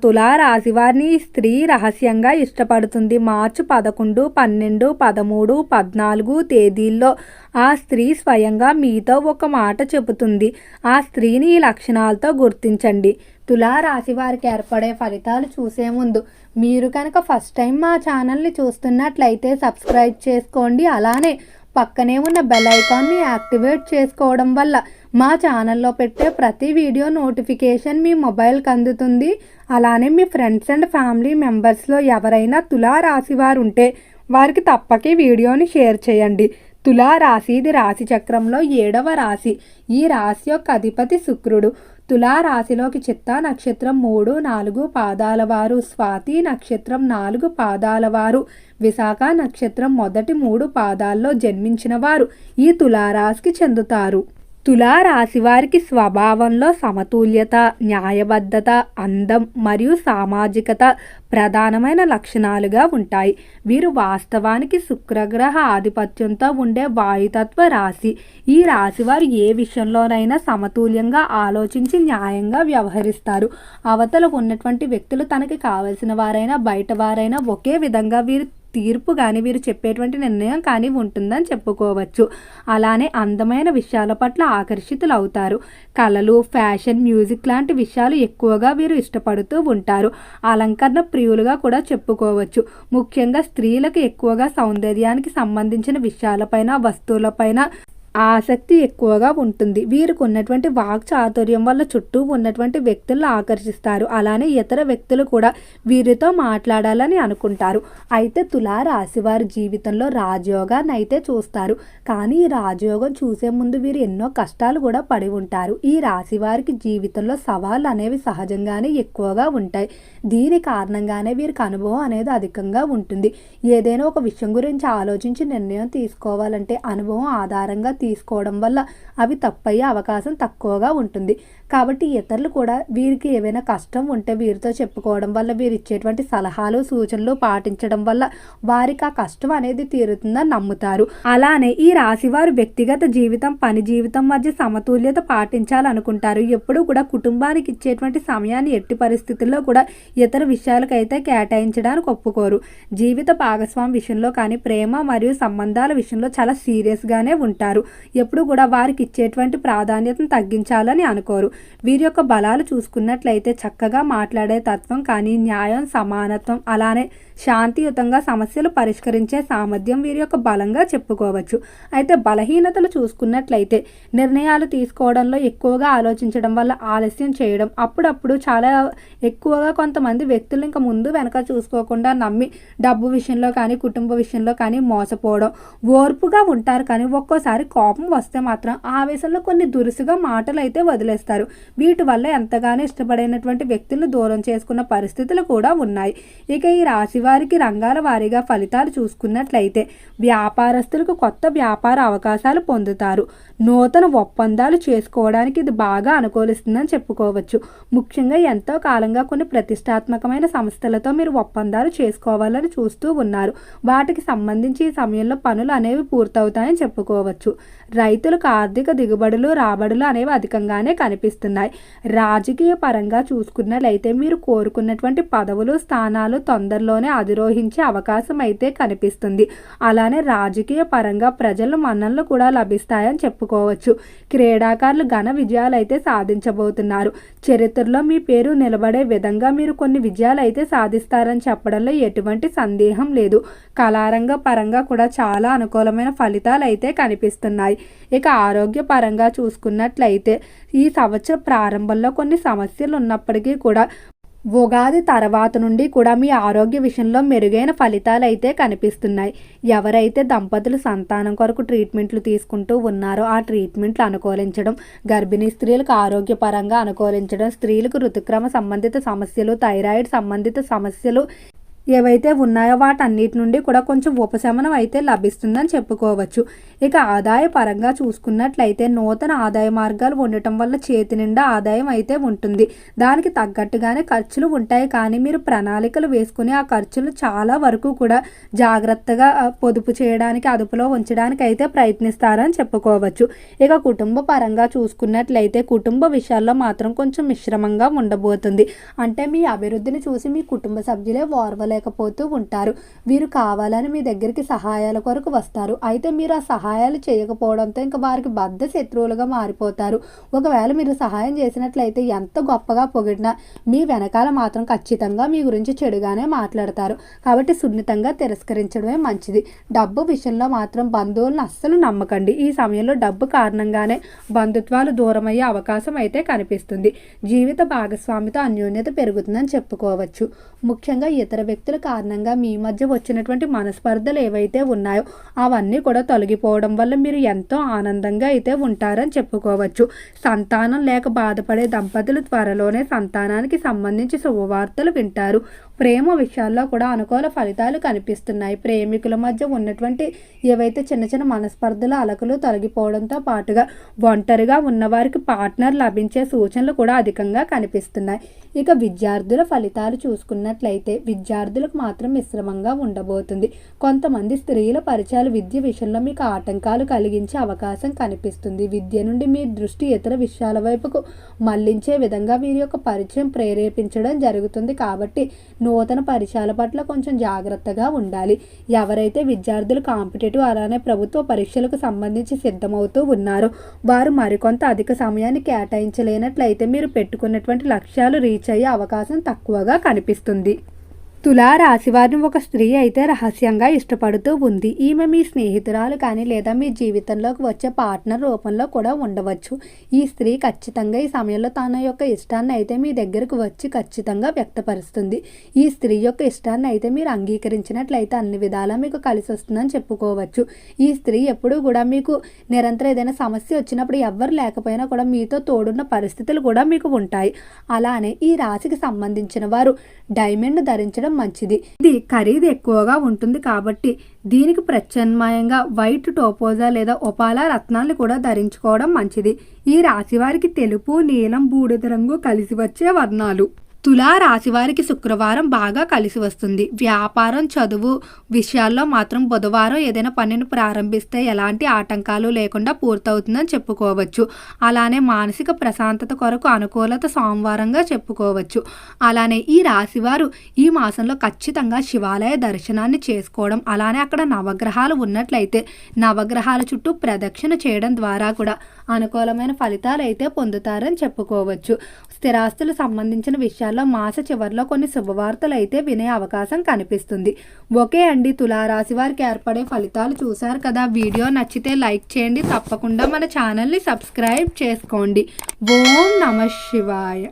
తులా రాశి వారిని స్త్రీ రహస్యంగా ఇష్టపడుతుంది. మార్చి 11, 12, 13, 14 తేదీల్లో ఆ స్త్రీ స్వయంగా మీతో ఒక మాట చెబుతుంది. ఆ స్త్రీని ఈ లక్షణాలతో గుర్తించండి. తులా రాశి వారికి ఏర్పడే ఫలితాలు చూసే ముందు మీరు కనుక ఫస్ట్ టైం మా ఛానల్ని చూస్తున్నట్లయితే సబ్స్క్రైబ్ చేసుకోండి. అలానే పక్కనే ఉన్న బెల్ ఐకాన్ని యాక్టివేట్ చేసుకోవడం వల్ల మా ఛానల్లో పెట్టే ప్రతి వీడియో నోటిఫికేషన్ మీ మొబైల్కి అందుతుంది. అలానే మీ ఫ్రెండ్స్ అండ్ ఫ్యామిలీ మెంబర్స్లో ఎవరైనా తులా రాశి వారు ఉంటే వారికి తప్పక ఈ వీడియోని షేర్ చేయండి. తులా రాశి ఇది రాశి చక్రంలో 7వ రాశి. ఈ రాశి యొక్క అధిపతి శుక్రుడు. తులా రాశిలోకి చిత్తా నక్షత్రం 3, 4 పాదాల వారు, స్వాతి నక్షత్రం 4 పాదాల వారు, విశాఖ నక్షత్రం మొదటి 3 పాదాల్లో జన్మించిన వారు ఈ తులారాశికి చెందుతారు. తులారాశి వారికి స్వభావంలో సమతుల్యత, న్యాయబద్ధత, అందం మరియు సామాజికత ప్రధానమైన లక్షణాలుగా ఉంటాయి. వీరు వాస్తవానికి శుక్రగ్రహ ఆధిపత్యంతో ఉండే వాయుతత్వ రాశి. ఈ రాశి వారు ఏ విషయంలోనైనా సమతుల్యంగా ఆలోచించి న్యాయంగా వ్యవహరిస్తారు. అవతల ఉన్నటువంటి వ్యక్తులు తనకి కావలసిన వారైనా బయట వారైనా ఒకే విధంగా వీరు తీర్పు కానీ వీరు చెప్పేటువంటి నిర్ణయం కానీ ఉంటుందని చెప్పుకోవచ్చు. అలానే అందమైన విషయాల పట్ల ఆకర్షితులు అవుతారు. కళలు, ఫ్యాషన్, మ్యూజిక్ లాంటి విషయాలు ఎక్కువగా వీరు ఇష్టపడుతూ ఉంటారు. అలంకరణ ప్రియులుగా కూడా చెప్పుకోవచ్చు. ముఖ్యంగా స్త్రీలకు ఎక్కువగా సౌందర్యానికి సంబంధించిన విషయాలపైన, వస్తువులపైన ఆసక్తి ఎక్కువగా ఉంటుంది. వీరికి ఉన్నటువంటి వాక్ చాతుర్యం వల్ల చుట్టూ ఉన్నటువంటి వ్యక్తులను ఆకర్షిస్తారు. అలానే ఇతర వ్యక్తులు కూడా వీరితో మాట్లాడాలని అనుకుంటారు. అయితే తులా రాశి వారి జీవితంలో రాజయోగాన్ని అయితే చూస్తారు. కానీ ఈ రాజయోగం చూసే ముందు వీరు ఎన్నో కష్టాలు కూడా పడి ఉంటారు. ఈ రాశి వారికి జీవితంలో సవాళ్ళు అనేవి సహజంగానే ఎక్కువగా ఉంటాయి. దీని కారణంగానే వీరికి అనుభవం అనేది అధికంగా ఉంటుంది. ఏదైనా ఒక విషయం గురించి ఆలోచించి నిర్ణయం తీసుకోవాలంటే అనుభవం ఆధారంగా తీసుకోవడం వల్ల అవి తప్పయ్యే అవకాశం తక్కువగా ఉంటుంది. కాబట్టి ఇతరులు కూడా వీరికి ఏవైనా కష్టం ఉంటే వీరితో చెప్పుకోవడం వల్ల, వీరు ఇచ్చేటువంటి సలహాలు, సూచనలు పాటించడం వల్ల వారికి ఆ కష్టం అనేది తీరుతుందని నమ్ముతారు. అలానే ఈ రాశి వారు వ్యక్తిగత జీవితం, పని జీవితం మధ్య సమతుల్యత పాటించాలనుకుంటారు. ఎప్పుడూ కూడా కుటుంబానికి ఇచ్చేటువంటి సమయాన్ని ఎట్టి పరిస్థితుల్లో కూడా ఇతర విషయాలకైతే కేటాయించడానికి ఒప్పుకోరు. జీవిత భాగస్వామి విషయంలో కానీ, ప్రేమ మరియు సంబంధాల విషయంలో చాలా సీరియస్గానే ఉంటారు. ఎప్పుడు కూడా వారికి ఇచ్చేటువంటి ప్రాధాన్యతను తగ్గించాలని అనుకోరు. వీరి యొక్క బలాలు చూసుకున్నట్లయితే చక్కగా మాట్లాడే తత్వం కానీ, న్యాయం, సమానత్వం, అలానే శాంతియుతంగా సమస్యలు పరిష్కరించే సామర్థ్యం వీరి యొక్క బలంగా చెప్పుకోవచ్చు. అయితే బలహీనతలు చూసుకున్నట్లయితే నిర్ణయాలు తీసుకోవడంలో ఎక్కువగా ఆలోచించడం వల్ల ఆలస్యం చేయడం, అప్పుడప్పుడు చాలా ఎక్కువగా కొంతమంది వ్యక్తులు ఇంకా ముందు వెనక చూసుకోకుండా నమ్మి డబ్బు విషయంలో కానీ, కుటుంబ విషయంలో కానీ మోసపోవడం, ఓర్పుగా ఉంటారు కానీ ఒక్కోసారి కోపం వస్తే మాత్రం ఆవేశంలో కొన్ని దురుసుగా మాటలు అయితే వదిలేస్తారు. వీటి వల్ల ఎంతగానో ఇష్టపడినటువంటి వ్యక్తులను దూరం చేసుకున్న పరిస్థితులు కూడా ఉన్నాయి. ఇక ఈ రాశి వారికి రంగాల వారీగా ఫలితాలు చూసుకున్నట్లయితే వ్యాపారస్తులకు కొత్త వ్యాపార అవకాశాలు పొందుతారు. నూతన ఒప్పందాలు చేసుకోవడానికి ఇది బాగా అనుకూలిస్తుందని చెప్పుకోవచ్చు. ముఖ్యంగా ఎంతో కాలంగా కొన్ని ప్రతిష్టాత్మకమైన సంస్థలతో మీరు ఒప్పందాలు చేసుకోవాలని చూస్తూ ఉన్నారు. వాటికి సంబంధించి ఈ సమయంలో పనులు అనేవి పూర్తవుతాయని చెప్పుకోవచ్చు. రైతులకు ఆర్థిక దిగుబడులు, రాబడులు అనేవి అధికంగానే కనిపిస్తున్నాయి. రాజకీయ పరంగా చూసుకున్నట్లయితే మీరు కోరుకున్నటువంటి పదవులు, స్థానాలు తొందరలోనే అధిరోహించే అవకాశం అయితే కనిపిస్తుంది. అలానే రాజకీయ పరంగా ప్రజల మన్ననలు కూడా లభిస్తాయని చెప్పుకోవచ్చు. క్రీడాకారులు ఘన విజయాలు అయితే సాధించబోతున్నారు. చరిత్రలో మీ పేరు నిలబడే విధంగా మీరు కొన్ని విజయాలు అయితే సాధిస్తారని చెప్పడంలో ఎటువంటి సందేహం లేదు. కళారంగ పరంగా కూడా చాలా అనుకూలమైన ఫలితాలు అయితే కనిపిస్తున్నాయి. ఇక ఆరోగ్య పరంగా చూసుకున్నట్లయితే ఈ సంవత్సర ప్రారంభంలో కొన్ని సమస్యలు ఉన్నప్పటికీ కూడా ఉగాది తర్వాత నుండి కూడా మీ ఆరోగ్య విషయంలో మెరుగైన ఫలితాలు అయితే కనిపిస్తున్నాయి. ఎవరైతే దంపతులు సంతానం కొరకు ట్రీట్మెంట్లు తీసుకుంటూ ఉన్నారో ఆ ట్రీట్మెంట్లు అనుకూలించడం, గర్భిణీ స్త్రీలకు ఆరోగ్యపరంగా అనుకూలించడం, స్త్రీలకు ఋతుక్రమ సంబంధిత సమస్యలు, థైరాయిడ్ సంబంధిత సమస్యలు, ఏవైతే ఉన్నాయో వాటన్నిటి నుండి కూడా కొంచెం ఉపశమనం అయితే లభిస్తుందని చెప్పుకోవచ్చు. ఇక ఆదాయ పరంగా చూసుకున్నట్లయితే నూతన ఆదాయ మార్గాలు ఉండటం వల్ల చేతి నిండా ఆదాయం అయితే ఉంటుంది. దానికి తగ్గట్టుగానే ఖర్చులు ఉంటాయి, కానీ మీరు ప్రణాళికలు వేసుకుని ఆ ఖర్చులు చాలా వరకు కూడా జాగ్రత్తగా పొదుపు చేయడానికి, అదుపులో ఉంచడానికి అయితే ప్రయత్నిస్తారని చెప్పుకోవచ్చు. ఇక కుటుంబ పరంగా చూసుకున్నట్లయితే కుటుంబ విషయాల్లో మాత్రం కొంచెం మిశ్రమంగా ఉండబోతుంది. అంటే మీ అభివృద్ధిని చూసి మీ కుటుంబ సభ్యులే ఓర్వలేకపోతూ ఉంటారు. వీరు కావాలని మీ దగ్గరికి సహాయాల కొరకు వస్తారు. అయితే మీరు ఆ సహాయాలు చేయకపోవడంతో ఇంకా వారికి బద్ధ శత్రువులుగా మారిపోతారు. ఒకవేళ మీరు సహాయం చేసినట్లయితే ఎంత గొప్పగా పొగిడినా మీ వెనకాల మాత్రం ఖచ్చితంగా మీ గురించి చెడుగానే మాట్లాడతారు. కాబట్టి సున్నితంగా తిరస్కరించడమే మంచిది. డబ్బు విషయంలో మాత్రం బంధువులను అస్సలు నమ్మకండి. ఈ సమయంలో డబ్బు కారణంగానే బంధుత్వాలు దూరమయ్యే అవకాశం అయితే కనిపిస్తుంది. జీవిత భాగస్వామితో అన్యోన్యత పెరుగుతుందని చెప్పుకోవచ్చు. ముఖ్యంగా ఇతర వ్యక్తుల కారణంగా మీ మధ్య వచ్చినటువంటి మనస్పర్ధలు ఏవైతే ఉన్నాయో అవన్నీ కూడా తొలగిపోవడం వల్ల మీరు ఎంతో ఆనందంగా అయితే ఉంటారని చెప్పుకోవచ్చు. సంతానం లేక బాధపడే దంపతులు త్వరలోనే సంతానానికి సంబంధించి శుభవార్తలు వింటారు. ప్రేమ విషయాల్లో కూడా అనుకూల ఫలితాలు కనిపిస్తున్నాయి. ప్రేమికుల మధ్య ఉన్నటువంటి ఏవైతే చిన్న చిన్న మనస్పర్ధలు అలకలు తొలగిపోవడంతో పాటుగా ఒంటరిగా ఉన్నవారికి పార్ట్నర్ లభించే సూచనలు కూడా అధికంగా కనిపిస్తున్నాయి. ఇక విద్యార్థుల ఫలితాలు చూసుకున్నట్లయితే విద్యార్థులకు మాత్రం మిశ్రమంగా ఉండబోతుంది. కొంతమంది స్త్రీల పరిచయాలు విద్య విషయంలో మీకు ఆటంకాలు కలిగించే అవకాశం కనిపిస్తుంది. విద్య నుండి మీ దృష్టి ఇతర విషయాల వైపుకు మళ్లించే విధంగా వీరి యొక్క పరిచయం ప్రేరేపించడం జరుగుతుంది. కాబట్టి నూతన పరిచయాల పట్ల కొంచెం జాగ్రత్తగా ఉండాలి. ఎవరైతే విద్యార్థులు కాంపిటేటివ్ అలానే ప్రభుత్వ పరీక్షలకు సంబంధించి సిద్ధమవుతూ ఉన్నారో వారు మరికొంత అధిక సమయాన్ని కేటాయించలేనట్లయితే మీరు పెట్టుకున్నటువంటి లక్ష్యాలు రీచ్ అయ్యే అవకాశం తక్కువగా కనిపిస్తుంది. తులా రాశి వారిని ఒక స్త్రీ అయితే రహస్యంగా ఇష్టపడుతూ ఉంది. ఈమె మీ స్నేహితురాలు కానీ లేదా మీ జీవితంలోకి వచ్చే పార్ట్నర్ రూపంలో కూడా ఉండవచ్చు. ఈ స్త్రీ ఖచ్చితంగా ఈ సమయంలో తన యొక్క ఇష్టాన్ని అయితే మీ దగ్గరకు వచ్చి ఖచ్చితంగా వ్యక్తపరుస్తుంది. ఈ స్త్రీ యొక్క ఇష్టాన్ని అయితే మీరు అంగీకరించినట్లయితే అన్ని విధాలా మీకు కలిసి వస్తుందని చెప్పుకోవచ్చు. ఈ స్త్రీ ఎప్పుడూ కూడా మీకు నిరంతరం ఏదైనా సమస్య వచ్చినప్పుడు ఎవ్వరు లేకపోయినా కూడా మీతో తోడున్న పరిస్థితులు కూడా మీకు ఉంటాయి. అలానే ఈ రాశికి సంబంధించిన వారు డైమండ్ ధరించడం మంచిది. ఇది ఖరీదు ఎక్కువగా ఉంటుంది కాబట్టి దీనికి ప్రత్యామ్నాయంగా వైట్ టోపోజా లేదా ఒపాలా రత్నాలు కూడా ధరించుకోవడం మంచిది. ఈ రాశి వారికి తెలుపు, నీలం, బూడిద రంగు కలిసి వచ్చే వర్ణాలు. తులా రాశి వారికి శుక్రవారం బాగా కలిసి వస్తుంది. వ్యాపారం, చదువు విషయాల్లో మాత్రం బుధవారం ఏదైనా పనిని ప్రారంభిస్తే ఎలాంటి ఆటంకాలు లేకుండా పూర్తవుతుందని చెప్పుకోవచ్చు. అలానే మానసిక ప్రశాంతత కొరకు అనుకూలత సోమవారంగా చెప్పుకోవచ్చు. అలానే ఈ రాశివారు ఈ మాసంలో ఖచ్చితంగా శివాలయ దర్శనాన్ని చేసుకోవడం, అలానే అక్కడ నవగ్రహాలు ఉన్నట్లయితే నవగ్రహాల చుట్టూ ప్రదక్షిణ చేయడం ద్వారా కూడా అనుకూలమైన ఫలితాలు అయితే పొందుతారని చెప్పుకోవచ్చు. స్థిరాస్తులు సంబంధించిన విషయాల్లో మాస చివరిలో కొన్ని శుభవార్తలు అయితే వినే అవకాశం కనిపిస్తుంది. ఓకే అండి, తులారాశి వారికి ఏర్పడే ఫలితాలు చూశారు కదా. వీడియో నచ్చితే లైక్ చేయండి. తప్పకుండా మన ఛానల్ని సబ్స్క్రైబ్ చేసుకోండి. ఓం నమః శివాయ.